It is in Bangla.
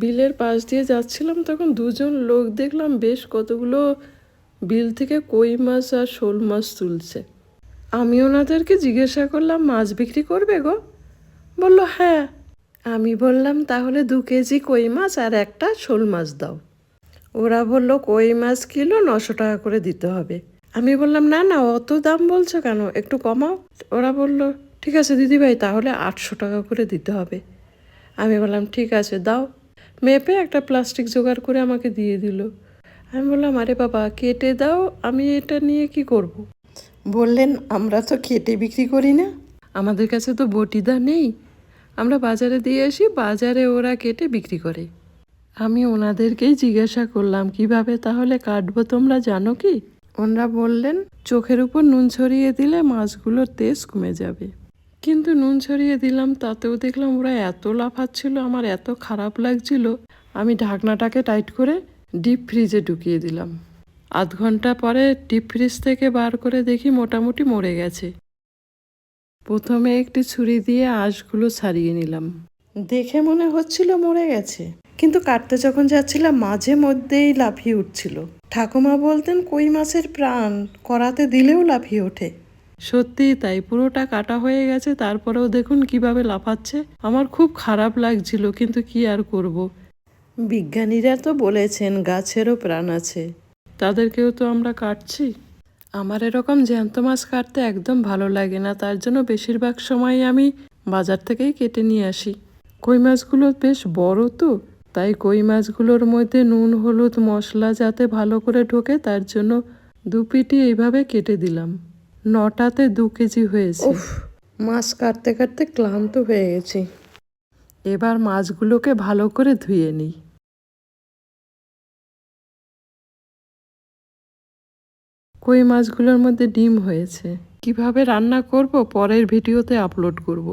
বিলের পাশ দিয়ে যাচ্ছিলাম, তখন দুজন লোক দেখলাম বেশ কতগুলো বিল থেকে কই মাছ আর শোল মাছ তুলছে। আমি ওনাদেরকে জিজ্ঞাসা করলাম, মাছ বিক্রি করবে গো? বলল হ্যাঁ। আমি বললাম তাহলে 2 কেজি কই মাছ আর একটা শোল মাছ দাও। ওরা বলল কই মাছ কিলো 900 টাকা করে দিতে হবে। আমি বললাম না না, অত দাম বলছো কেন, একটু কমাও। ওরা বলল ঠিক আছে দিদিভাই, তাহলে 800 টাকা করে দিতে হবে। আমি বললাম ঠিক আছে দাও। মেপে একটা প্লাস্টিক জোগাড় করে আমাকে দিয়ে দিল। আমি বললাম আরে বাবা কেটে দাও, আমি এটা নিয়ে কি করব। বললেন আমরা তো কেটে বিক্রি করি না, আমাদের কাছে তো বটিদা নেই, আমরা বাজারে দিয়ে আসি, বাজারে ওরা কেটে বিক্রি করে। আমি ওনাদেরকেই জিজ্ঞাসা করলাম কিভাবে তাহলে কাটবো তোমরা জানো কি? ওনারা বললেন চোখের উপর নুন ছড়িয়ে দিলে মাছগুলোর তেজ কমে যাবে। কিন্তু নুন ছড়িয়ে দিলাম, তাতেও দেখলাম ওরা এত লাফাচ্ছিল, আমার এত খারাপ লাগছিল। আমি ঢাকনাটাকে টাইট করে ডিপ ফ্রিজে ঢুকিয়ে দিলাম। আধ ঘন্টা পরে ডিপ ফ্রিজ থেকে বার করে দেখি মোটামুটি মরে গেছে। প্রথমে একটি ছুরি দিয়ে আঁশগুলো ছাড়িয়ে নিলাম। দেখে মনে হচ্ছিল মরে গেছে, কিন্তু কাটতে যখন যাচ্ছিলাম মাঝে মধ্যেই লাফিয়ে উঠছিল। ঠাকুমা বলতেন কই মাছের প্রাণ কড়াতে দিলেও লাফিয়ে ওঠে। সত্যি তাই, পুরোটা কাটা হয়ে গেছে, তারপরেও দেখুন কিভাবে লাফাচ্ছে। আমার খুব খারাপ লাগছিল, কিন্তু কি আর করব। বিজ্ঞানীরা তো বলেছেন গাছেরও প্রাণ আছে, তাদেরকেও তো আমরা কাটছি। আমার এরকম জ্যান্ত মাছ কাটতে একদম ভালো লাগে না, তার জন্য বেশিরভাগ সময় আমি বাজার থেকেই কেটে নিয়ে আসি। কই মাছগুলো বেশ বড় তো, তাই কই মাছগুলোর মধ্যে নুন হলুদ মশলা যাতে ভালো করে ঢোকে তার জন্য 2 পিটি এইভাবে কেটে দিলাম। 9টাতে 2 কেজি হয়েছে। মাছ কাটতে কাটতে ক্লান্ত হয়ে গেছি। এবার মাছগুলোকে ভালো করে ধুয়ে নিই। কই মাছগুলোর মধ্যে ডিম হয়েছে। কিভাবে রান্না করব পরের ভিডিওতে আপলোড করব।